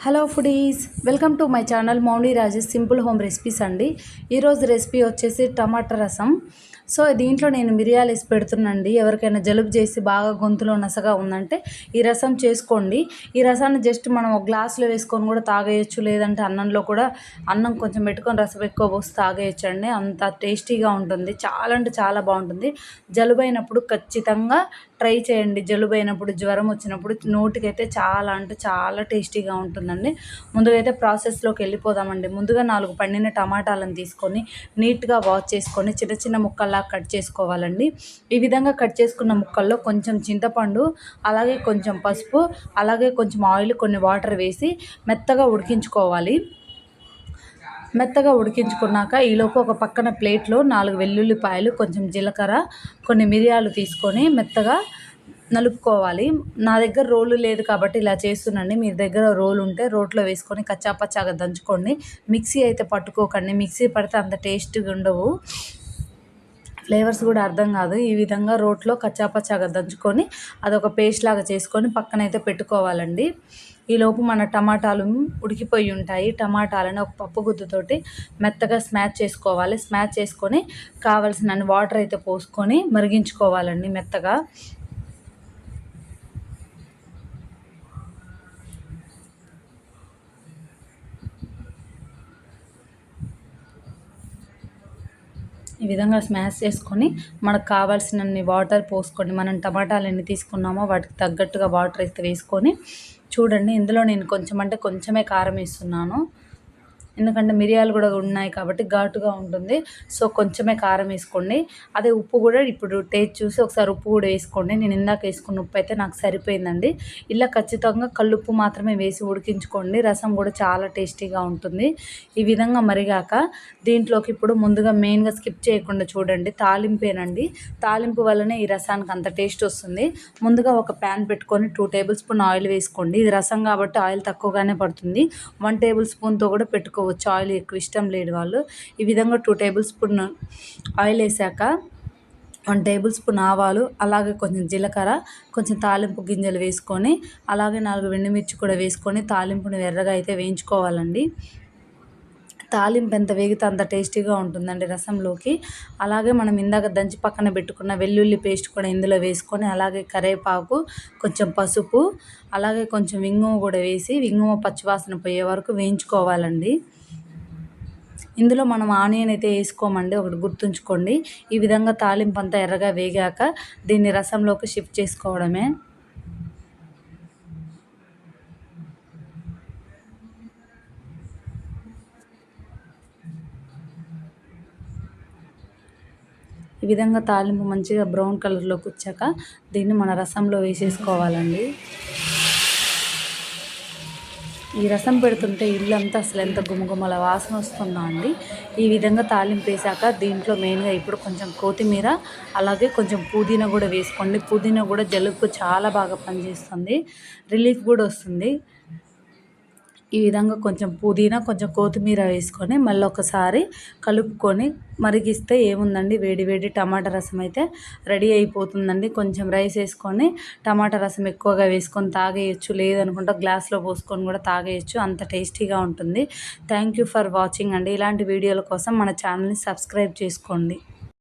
Hello foodies, welcome to my channel Mouni Rajesh simple home recipes అండి. ఈరోజు recipe వచ్చేసి టమాటా రసం. సో దీంట్లో నేను మిరియాలు వేసి పెడుతున్నాండి. ఎవరికైనా జలుబు చేసి బాగా గొంతులో నసగా ఉందంటే ఈ రసం చేసుకోండి. ఈ రసాన్ని జస్ట్ మనం ఒక గ్లాసులో వేసుకొని కూడా తాగేయచ్చు, లేదంటే అన్నంలో కూడా అన్నం కొంచెం పెట్టుకొని రసం ఎక్కువ పోసి తాగేయచ్చు అండి. అంత టేస్టీగా ఉంటుంది, చాలా అంటే చాలా బాగుంటుంది. జలుబు అయినప్పుడు ఖచ్చితంగా ట్రై చేయండి. జలుబు అయినప్పుడు, జ్వరం వచ్చినప్పుడు నోటికైతే చాలా అంటే చాలా టేస్టీగా ఉంటుందండి. ముందుగా అయితే ప్రాసెస్లోకి వెళ్ళిపోదామండి. ముందుగా 4 పండిన టమాటాలను తీసుకొని నీట్గా వాష్ చేసుకొని చిన్న చిన్న ముక్కల్లా కట్ చేసుకోవాలండి. ఈ విధంగా కట్ చేసుకున్న ముక్కల్లో కొంచెం చింతపండు, అలాగే కొంచెం పసుపు, అలాగే కొంచెం ఆయిల్, కొన్ని వాటర్ వేసి మెత్తగా ఉడికించుకోవాలి. మెత్తగా ఉడికించుకున్నాక ఈలోపు ఒక పక్కన ప్లేట్లో 4 వెల్లుల్లిపాయలు, కొంచెం జీలకర్ర, కొన్ని మిరియాలు తీసుకొని మెత్తగా నలుపుకోవాలి. నా దగ్గర రోలు లేదు కాబట్టి ఇలా చేస్తున్నాండి. మీ దగ్గర రోలు ఉంటే రోట్లో వేసుకొని కచ్చాపచ్చాగా దంచుకోండి. మిక్సీ అయితే పట్టుకోకండి. మిక్సీ పడితే అంత టేస్ట్గా ఉండవు, ఫ్లేవర్స్ కూడా అర్థం కాదు. ఈ విధంగా రోట్లో కచ్చాపచ్చాగా దంచుకొని అదొక పేస్ట్ లాగా చేసుకొని పక్కనైతే పెట్టుకోవాలండి. ఈలోపు మన టమాటాలు ఉడికిపోయి ఉంటాయి. టమాటాలను ఒక పప్పు గుత్తుతోటి మెత్తగా స్మాష్ చేసుకోవాలి. స్మాష్ చేసుకొని కావాల్సినన్ని వాటర్ అయితే పోసుకొని మరిగించుకోవాలండి మెత్తగా. ఈ విధంగా స్మాష్ చేసుకొని మనకు కావాల్సినన్ని వాటర్ పోసుకొని, మనం టమాటాలు ఎన్ని తీసుకున్నామో వాటికి తగ్గట్టుగా వాటర్ అయితే వేసుకొని చూడండి. ఇందులో నేను కొంచెం అంటే కొంచెమే కారం వేస్తున్నాను, ఎందుకంటే మిరియాలు కూడా ఉన్నాయి కాబట్టి ఘాటుగా ఉంటుంది. సో కొంచెమే కారం వేసుకోండి. అదే ఉప్పు కూడా ఇప్పుడు టేస్ట్ చూసి ఒకసారి ఉప్పు కూడా వేసుకోండి. నేను ఇందాక వేసుకున్న ఉప్పు అయితే నాకు సరిపోయిందండి. ఇలా ఖచ్చితంగా కల్లుప్పు మాత్రమే వేసి ఉడికించుకోండి. రసం కూడా చాలా టేస్టీగా ఉంటుంది. ఈ విధంగా మరిగాక దీంట్లోకి ఇప్పుడు ముందుగా మెయిన్గా స్కిప్ చేయకుండా చూడండి, తాలింపేనండి. తాలింపు వల్లనే ఈ రసానికి అంత టేస్ట్ వస్తుంది. ముందుగా ఒక ప్యాన్ పెట్టుకొని 2 టేబుల్ స్పూన్ ఆయిల్ వేసుకోండి. ఇది రసం కాబట్టి ఆయిల్ తక్కువగానే పడుతుంది. 1 టేబుల్ స్పూన్తో కూడా పెట్టుకోవచ్చు, ఆయిల్ ఎక్కువ ఇష్టం లేని వాళ్ళు. ఈ విధంగా 2 టేబుల్ స్పూన్ ఆయిల్ వేసాక 1 టేబుల్ స్పూన్ ఆవాలు, అలాగే కొంచెం జీలకర్ర, కొంచెం తాలింపు గింజలు వేసుకొని, అలాగే 4 ఎండుమిర్చి కూడా వేసుకొని తాలింపుని ఎర్రగా అయితే వేయించుకోవాలండి. తాలింపు ఎంత వేగితే అంత టేస్టీగా ఉంటుందండి రసంలోకి. అలాగే మనం ఇందాక దంచి పక్కన పెట్టుకున్న వెల్లుల్లి పేస్ట్ కూడా ఇందులో వేసుకొని, అలాగే కరివేపాకు, కొంచెం పసుపు, అలాగే కొంచెం ఇంగువ కూడా వేసి ఇంగువ పచ్చివాసన పోయే వరకు వేయించుకోవాలండి. ఇందులో మనం ఆనియన్ అయితే వేసుకోమండి, ఒకటి గుర్తుంచుకోండి. ఈ విధంగా తాలింపు అంతా ఎర్రగా వేగాక దీన్ని రసంలోకి షిఫ్ట్ చేసుకోవడమే. ఈ విధంగా తాలింపు మంచిగా బ్రౌన్ కలర్లోకి వచ్చాక దీన్ని మన రసంలో వేసేసుకోవాలండి. ఈ రసం పెడుతుంటే ఇల్లంతా అసలు ఎంత గుమగుమల వాసన వస్తుందో అండి. ఈ విధంగా తాలింపు వేసాక దీంట్లో మెయిన్గా ఇప్పుడు కొంచెం కొత్తిమీర, అలాగే కొంచెం పుదీనా కూడా వేసుకోండి. పుదీనా కూడా జలుబుకు చాలా బాగా పనిచేస్తుంది, రిలీఫ్ కూడా వస్తుంది. ఈ విధంగా కొంచెం పుదీనా, కొంచెం కొత్తిమీర వేసుకొని మళ్ళీ ఒకసారి కలుపుకొని మరిగిస్తే ఏముందండి, వేడి వేడి టమాటా రసం అయితే రెడీ అయిపోతుందండి. కొంచెం రైస్ వేసుకొని టమాటా రసం ఎక్కువగా వేసుకొని తాగేయచ్చు, లేదనుకుంటే గ్లాస్లో పోసుకొని కూడా తాగేయచ్చు, అంత టేస్టీగా ఉంటుంది. థ్యాంక్ యూ ఫర్ వాచింగ్ అండి. ఇలాంటి వీడియోల కోసం మన ఛానల్ని సబ్స్క్రైబ్ చేసుకోండి.